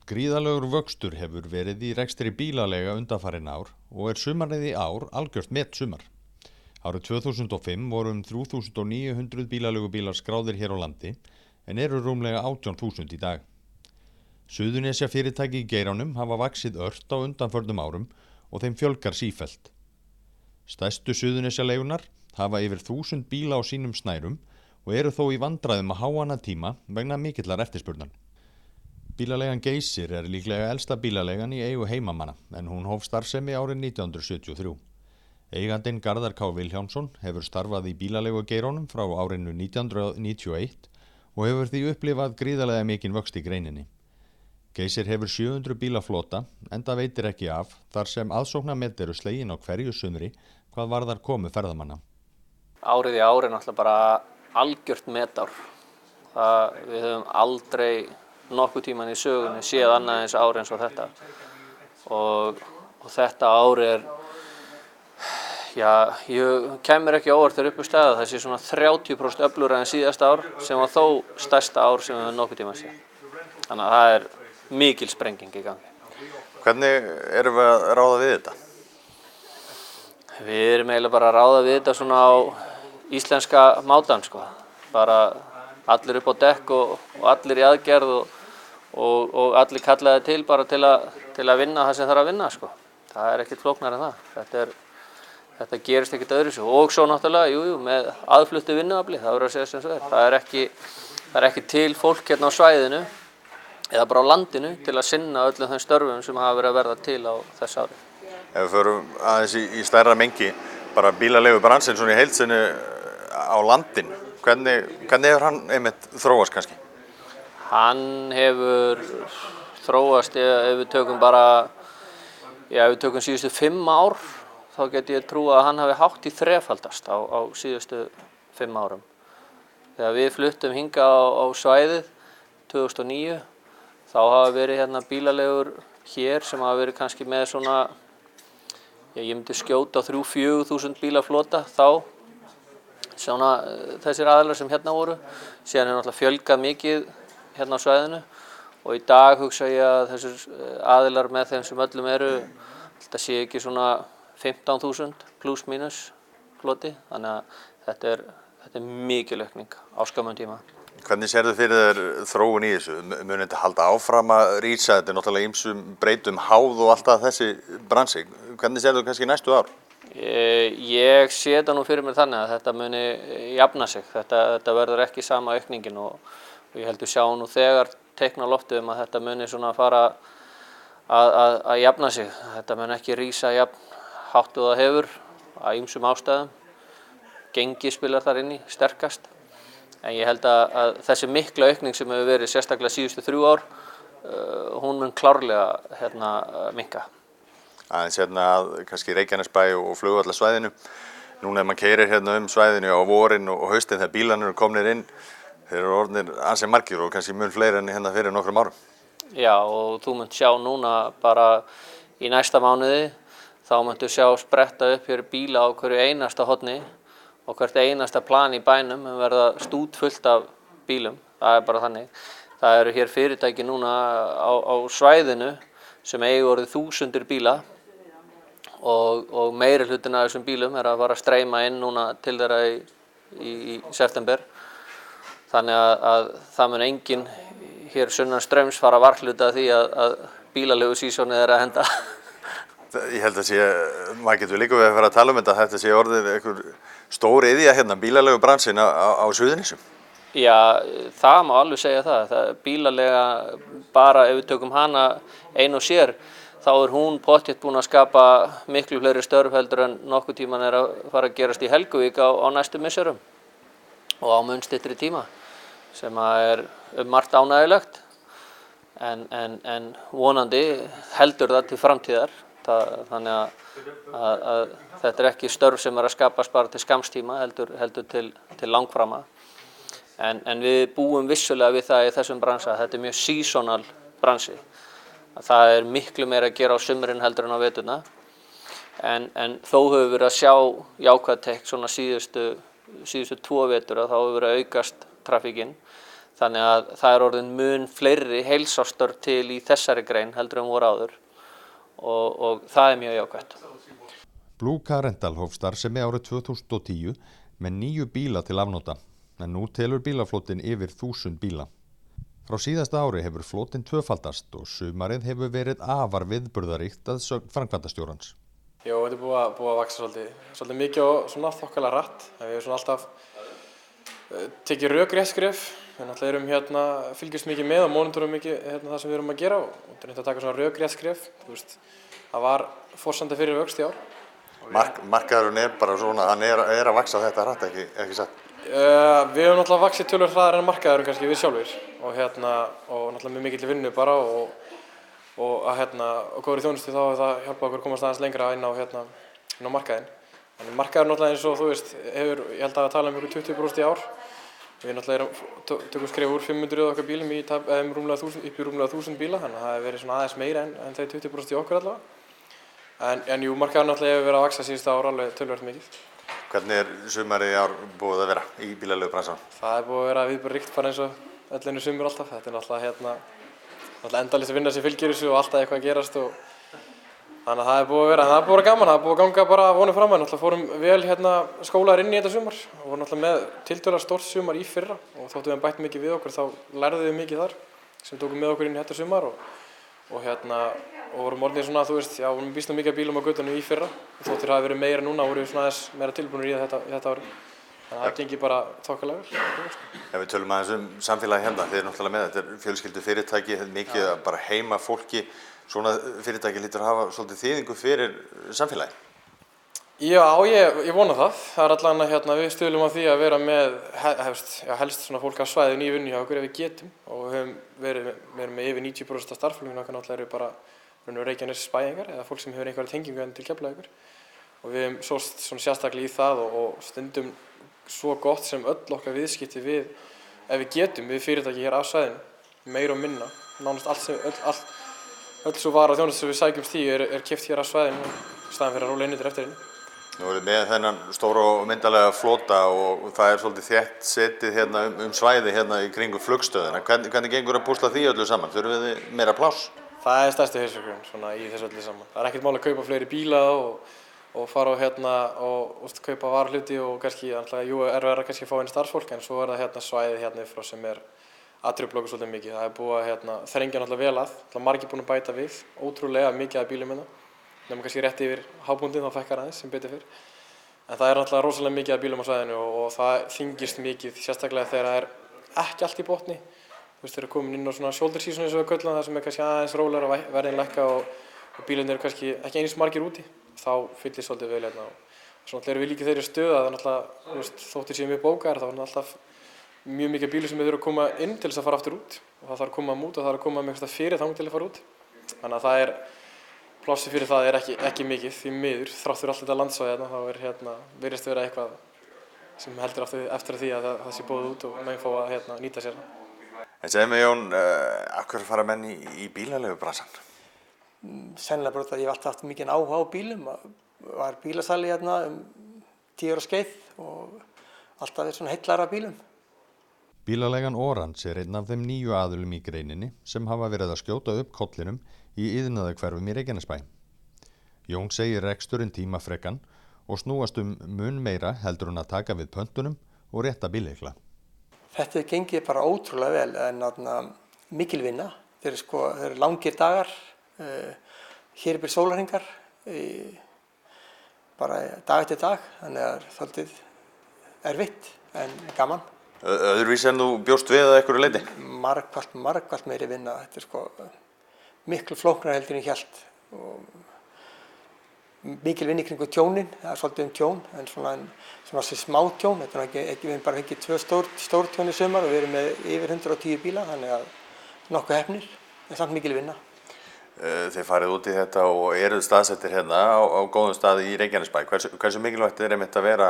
Gríðarlegur vöxtur hefur verið í rekstri bílaleiga undanfarin ár og sumarið í ár algjört metsumar. Árið 2005 voru 3.900 bílaleigubílar skráðir hér á landi en eru rúmlega 18.000 í dag. Suðurnesja fyrirtæki í geiranum hafa vaxið ört á undanförnum árum og þeim fjölgar sífellt. Stærstu Suðurnesja leigunar hafa yfir 1000 bíla á sínum snærum og eru þó í vandræðum að háanna tíma vegna mikillar eftirspurnar. Bílaleigan Geysir er líklega elsta bílaleigan í eigu heimamanna en hún hóf starfsemi árið 1973. Eigandinn Garðar K. Vilhjálmsson hefur starfað í bílaleigugeiranum frá árinu 1991 og hefur því upplifað gríðarlega mikinn vöxt í greininni. Geysir hefur 700 bíla flota enda veitir ekki af þar sem aðsóknarmet eru slegin á hverju sumri hvað varðar komu ferðamanna. Árið í ár er náttúrulega bara algjört metár. Við höfum aldrei nokkuð tíman í sögunni séð annað eins ár eins og þetta. Og þetta ár er, ég kemur ekki óvart þegar upp á staðið. Það sé svona 30% öflugra en síðasta ár sem var þó stærsta ár sem við höfum nokkuð tíman séð. Þannig að það er mikil sprenging í gangi. Hvernig erum við að ráða við þetta? Við erum eiginlega bara að ráða við þetta svona á íslenska mátann, sko. Bara allir upp á dekk og allir í aðgerð og allir kallaði til bara til að vinna það sem þarf að vinna, sko. Það er ekkert flóknara en það. Þetta gerist ekkert öðruvísi. Og svo náttúrulega, með aðfluttu vinnuafli, það verður að segja sem svo er. Það er ekki til fólk hérna á svæðinu eða bara á landinu til að sinna öllum þeim störfum sem hafa verið að verða til á þessu ári. Ef við förum aðeins í stærra mengi, bara bílaleigubransin svona í heild sinni á landinu, hvernig hefur hann einmitt þróast kannski? Hann hefur þróast ef við tökum síðustu 5 ár, þá get ég trúa að hann hafi hátt í þrefaldast á síðustu 5 árum. Þegar við fluttum hingað á svæðið 2009, þá hafa verið hérna bílaleigur hér sem hafa verið kannski með svona, ég myndi skjóta 3.000–4.000 þúsund bílaflota þá, svona þessir aðilar sem hérna voru. Síðan er náttúrulega fjölgað mikið hérna á svæðinu og í dag hugsa ég að þessir aðilar með þeim sem öllum eru, þetta sé ekki svona 15.000 pluss mínus floti, þannig að þetta er mikil aukning á skömmum tíma. Hvernig sérðu fyrir þér þróun í þessu? Mun þetta halda áfram að rísa? Þetta er náttúrulega ýmsum breytum háð og alltaf þessi bransi. Hvernig sérðu kannski næstu ár? Ég sé þetta nú fyrir mér þannig að þetta muni jafna sig. Þetta verður ekki sama aukningin og ég held að sjá nú þegar teikna á lofti að þetta muni svona fara að jafna sig. Þetta mun ekki rísa jafn hátt og það hefur af ýmsum ástæðum. Gengi spilar þar inn í sterkast. En ég held að þessi mikla aukning sem hefur verið sérstaklega síðustu 3 ár, hún mun klárlega minnka. Aðeins að kannski Reykjanesbæ og flugvallarsvæðinu. Núna ef maður keyrir hérna svæðinu á vorin og haustin þegar bílarnir eru komnir inn, þeir eru orðnir ansi margir og kannski mun fleiri en hérna fyrir nokkrum árum. Já, og þú munt sjá núna bara í næsta mánuði, þá muntu sjá spretta upp hér bíla á hverju einasta horni. Og hvert einasta plan í bænum verða stútfullt af bílum, það er bara þannig. Það eru hér fyrirtæki núna á svæðinu sem eiga orðið 1000 bíla og meiri hlutin af þessum bílum er að fara að streyma inn núna til þeirra í september. Þannig að það mun enginn hér sunnan straums fara að varhluta því að bílaleigusísonið er að henda. Ég held að maður getur líka við að fara að tala þetta, þetta sé orðið einhver stór iðja hérna, bílaleigubransin á Suðurnesjum. Já, það má alveg segja það. Bílaleiga, bara ef við tökum hana ein og sér, þá er hún pottþétt búin að skapa miklu fleiri störf heldur en nokkuð tíman er að fara að gerast í Helguvík á næstu misserum og á mun styttri tíma, sem er margt ánægjulegt, en vonandi heldur það til framtíðar. Þannig að þetta er ekki störf sem er að skapast bara til skamstíma, heldur til langframa. En við búum vissulega við það í þessum bransa. Þetta er mjög seasonal bransi. Það er miklu meira að gera á sumrin heldur en á veturna. En þó höfum við verið að sjá jákvæð teikn svona síðustu 2 vetur, þá hefur verið að aukast traffíkin. Þannig að það er orðin mun fleiri heilsársstörf til í þessari grein heldur en voru áður og það er mjög jákvætt. Blue Car Rental hóf starfsemi árið 2010 með 9 bíla til afnota, en nú telur bílaflotinn yfir 1000 bíla. Frá síðasta ári hefur flotinn tvöfaldast og sumarið hefur verið afar viðburðaríkt að sögn framkvæmdastjórans. Jó, þetta er búið að vaxa svolítið mikið og svona þokkalega rætt. Við hefum svona alltaf tekið rökrétt skref. Við náttúrulega erum fylgjumst mikið með og monitorum mikið það sem við erum að gera og reyndum að taka svona rökrétt skref. Það var forsandi fyrir vöxt í ár. Markaðurinn er bara svona, hann er að vaxa þetta hratt, ekki satt? Við höfum náttúrulega vaxið töluvert hraðar en markaðurinn kannski við sjálfir og náttúrulega með mikilli vinnu bara og góðri þjónustu þá hefur það hjálpað okkur að komast aðeins lengra inn á markaðinn. En markaðurinn náttúrulega eins og þú veist hefur, ég held að tala um ykkur 20% í ár. Við náttúrulega tökum skref úr 500 okkar bílum upp í rúmlega 1000 bíla, þannig að það hefur verið svona aðeins meira en þau 20% í okkur allavega. En jú, markaðurinn náttúrulega hefur verið að vaxa síðustu ár alveg töluvert mikið. Hvernig er sumarið í ár búið að vera í bílaleigubransanum? Það er búið að vera viðburðaríkt bara eins og öll önnur sumur alltaf. Þetta er náttúrulega endalaust vinna sem fylgir þessu og alltaf eitthvað að gerast og þannig að það er búið að vera gaman, það er búið að ganga bara vonum fram. Náttúrulega fórum vel skólaðir inn í þetta sumar og vorum náttúrulega með tiltölulega stórt sumar í fyrra og þóttu við bætt mikið við okkur þá lærðum við mikið þar sem tókum með okkur inn í þetta sumar og vorum orðnir svona, þú veist, vorum býsna mikið af bílum á götunum í fyrra og þóttir hafi verið meira núna, vorum við svona aðeins meira tilbúnir í þetta ári. Þannig að það gengi bara þokkalega vel. Ef við tölum aðeins samfélagi hérna, þið náttúrulega með þetta er fjölskyldu fyrirtæki, mikið bara heima fólki, svona fyrirtæki hlýtur að hafa svolítið þýðingu fyrir samfélagi. Já, ég vona það. Það er allavega við stuðlum að því að vera með helst svona fólk á svæðinu í vinnu hjá okkur ef við getum og við erum með yfir 90% af starffólkinu okkar náttúrulega eru bara Reykjanesbæingar eða fólk sem hefur einhverja tengingu til Keflavíkur og við hefum sóst svona sérstaklega í það og stundum svo gott sem öll okkar viðskipti við ef við getum við fyrirtæki hér á svæðinu meira og minna, nánast öll svo vara og þjónusta sem við sækjumst í er keypt hér á svæðinu í staðinn fyrir að róla inn eftir henni. Nú erum við með þennan stóra og myndarlega flota og það er svolítið þétt setið hérna svæði hérna í kringum flugstöðina. Hvernig gengur að púsla því öllu saman? Þurfum við meira pláss? Það er stærsti hausverkurinn svona í þessu öllu saman. Það er ekkert mál að kaupa fleiri bíla og fara og kaupa varahluti og kannski erfiðara kannski að fá inn starfsfólk en svo er það svæðið hérna frá sem er að trufla okkur svolítið mikið. Það er búið að þrengja náttúrulega vel að. Margir búin að bæta við, ótrúlega mikið af bílum hérna. Nefnum kannski rétt yfir hábúndin þá fekkar aðeins sem betur fyrr. En það er náttúrulega rosalega mikið af bílum á svæðinu og það þyngist mikið, sérstaklega þegar það er ekki allt í botni. Þú veist, þeir eru komin inn á svona shoulder season eins og við köllum það sem er kannski aðeins rólegra og verðin lækka og bílarnir eru kannski ekki eins margir úti. Þá fyllist svolítið vel hérna. Svo náttúrulega erum við líka þeirri stöðu að þóttir séum við bókaðir þá er alltaf mjög mikið bílum sem við þurfum að koma inn til þess að fara aftur út og það þarf að koma út og það þarf að koma með eitthvað fyrir þangað til að fara út. Þannig að það er plássi fyrir það er ekki mikið því miður þrátt fyrir allt þetta landsvæði þá virðist vera eitthvað sem heldur eftir því að það sé boðið út og menn fá að nýta sér. En segðu mig Jón, af hverju fara menn í bílaleigubransann? Sennilega bara að ég hef alltaf haft mikinn áhuga á bílum, var bílasali 10 ára skeið og alltaf verið svona heillara bílum. Bílaleigan Orange er einn af þeim 9 aðilum í greininni sem hafa verið að skjóta upp kollinum í iðnaðarhverfum í Reykjanesbæ. Jón segir reksturinn tímafrekan og snúast mun meira heldur en að taka við pöntunum og rétta bílleikla. Þetta gengið bara ótrúlega vel en mikil vinna. Þeir eru langir dagar, hér er sólarhringar, bara dag eftir dag, þannig að það er svolítið erfitt en gaman. Öðruvísi en þú bjóst við að einhverju leyti? Margfalt meiri vinna. Þetta er miklu flóknara heldur en ég hélt. Mikil vinna í kringu tjónin, það er svolítið tjón, en svona smá tjón. Við hefum bara fengið 2 stór tjón í sumar og við erum með yfir 110 bíla, þannig að nokkuð hefnir, en samt mikil vinna. Þið farið út í þetta og eruð staðsettir hérna á góðum stað í Reykjanesbæ. Hversu mikilvægt er einmitt að vera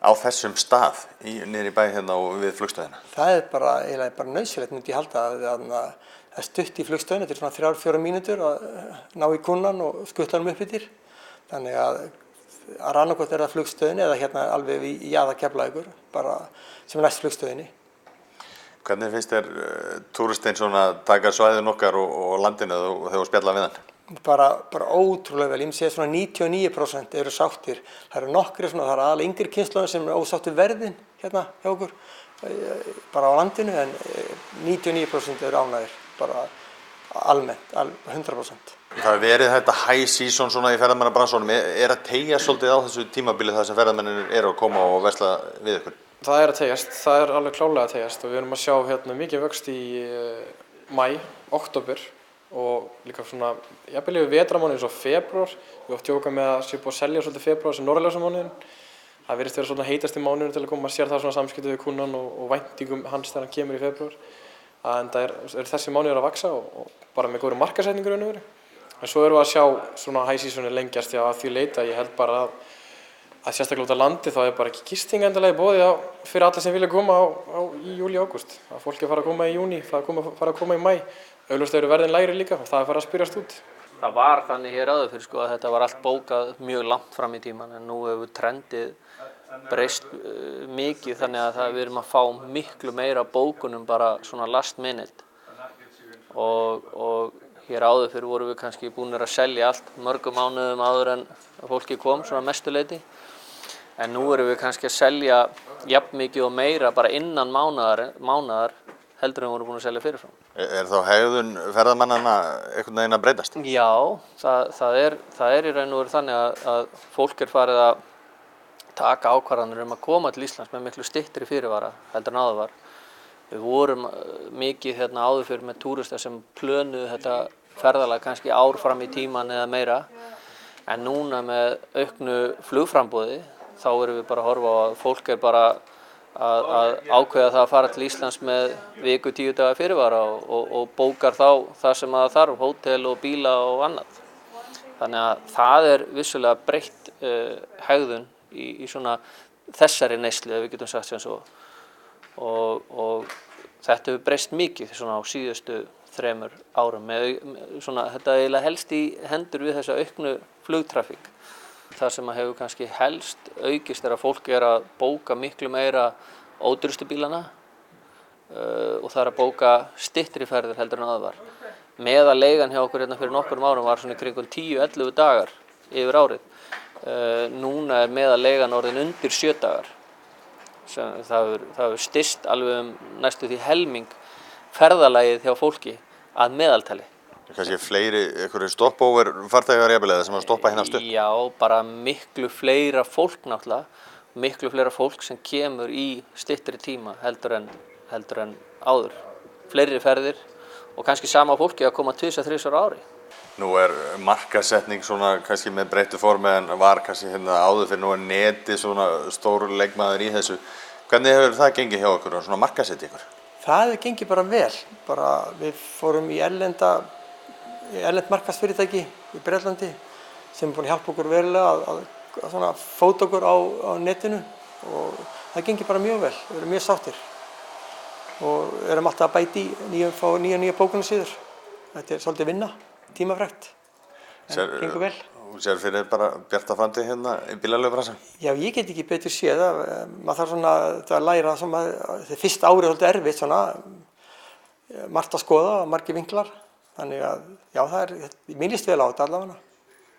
á þessum stað niður í bæ hérna og við flugstöðina? Það er eiginlega nauðsynlegt myndi ég halda að stutt í flugstöðina, þetta er svona 3-4 mínútur að ná í kúnnan og skutla upp yfir. Þannig að annarkvort er það flugstöðinni eða hérna alveg í jaðar Keflavíkur, bara sem er næst flugstöðinni. Hvernig finnst þér túristinn svona taka svæðin okkar og landinu þegar þú spjalla við hann? Bara ótrúlega vel, ég myndi segja svona 99% eru sáttir. Það eru nokkrir svona, það eru aðalega yngri kynslóðir sem eru ósáttir verðin hérna hjá okkur, bara á landinu, en 99% eru ánægðir, bara almennt, 100%. Það hefur verið þetta high season svona í ferðamannabransunum, að teygja svolítið á þessu tímabili þar sem ferðamennir eru að koma og versla við ykkur? Það er að teygjast, það er alveg klálega að teygjast og við erum að sjá hérna mikið vöxt í maí, október og líka svona jafnvel yfir vetrarmánuðinn eins og febrúar. Við oft jóka með að sé búið að selja svolítið febrúar sem norðurljósamánuðinn. Það virðist vera svona heitasti mánuðurinn til að koma, maður sér það svona samskipti við kúnnan og væntingum hans þegar hann kemur í febrúar. En það er þessi mánuður að vaxa og bara með góðri markaðssetningu raun og veru. En svo erum við að sjá svona high seasoni lengjast að því leita. Ég held bara að sérstaklega út á landi þá er bara ekki gisting endilega í boði fyrir alla sem vilja koma í júli, ágúst. Að fólk er fara að koma í júní, fara að koma í maí. Augljóst eru verðin lægri líka og það er fara að spyrjast út. Það var þannig hér áður fyrir sko að þetta var allt bókað mjög langt fram í tíman, en nú hefur trendið breyst mikið þannig að við erum að fá miklu meira bókunum bara svona last minute og hér áður fyrir vorum við kannski búinir að selja allt mörgum mánuðum áður en fólki kom svona mestuleyti, en nú erum við kannski að selja jafn mikið og meira bara innan mánaðar heldur en við vorum búin að selja fyrirfram. Er þá hegðun ferðamannanna einhvern veginn að breytast? Já, það er í raun og veru þannig að fólk er farið að taka ákvarðanir að koma til Íslands með miklu styttri fyrirvara heldur en áður var. Við vorum mikið hérna áður fyrir með túrista sem plönuðu þetta ferðalag kannski ár fram í tíman eða meira, en núna með auknu flugframboði þá erum við bara að horfa á að fólk er bara að ákveða það að fara til Íslands með viku 10 daga fyrirvara og bókar þá það sem það þarf, hótel og bíla og annað. Þannig að það er vissulega breytt hegðun í svona þessari neyslu, ef við getum sagt sem svo. Og þetta hefur breyst mikið svona á síðustu 3 árum. Þetta eiginlega helst í hendur við þessa auknu flugtrafík. Það sem hefur kannski helst aukist er að fólk er að bóka miklu meira ódýrustu bílana og það er að bóka styttri ferðir heldur en áður var. Meðaleigan hjá okkur hérna fyrir nokkrum árum var svona í kringum 10-11 dagar yfir árið. Núna er meðaleigan orðin undir 7 dagar. Það hefur styst alveg næstu því helming ferðalagið hjá fólki að meðaltali. Kannski fleiri einhverju stopover farþegar jafnvel sem að stoppa hérna stutt? Já, bara miklu fleira fólk náttúrulega, miklu fleira fólk sem kemur í styttri tíma heldur en áður. Fleiri ferðir og kannski sama fólki að koma 2-3 ári. Nú er markaðssetning svona kannski með breyttu formi en var kannski hérna áður fyrir nú er netið svona stór leikmaður í þessu. Hvernig hefur það gengið hjá okkur og svona markaðsett ykkur? Það hefur gengið bara vel. Við fórum í erlend markaðsfyrirtæki í Bretlandi sem er búin að hjálpa okkur verulega að fóta okkur á netinu og það gengir bara mjög vel, við erum mjög sáttir og erum alltaf að bæti fá nýja bókunarsíður. Þetta er svolítið vinna, tímafrekt, en gengur vel. Þú sér fyrir bara bjarta framtíð hérna í bílaleigubransanum? Já, ég get ekki betur séð það, maður þarf svona að læra þetta fyrsta árið svolítið erfitt svona, margt að skoða, margir vinklar. Þannig að já, mér líst vel á þetta allavega.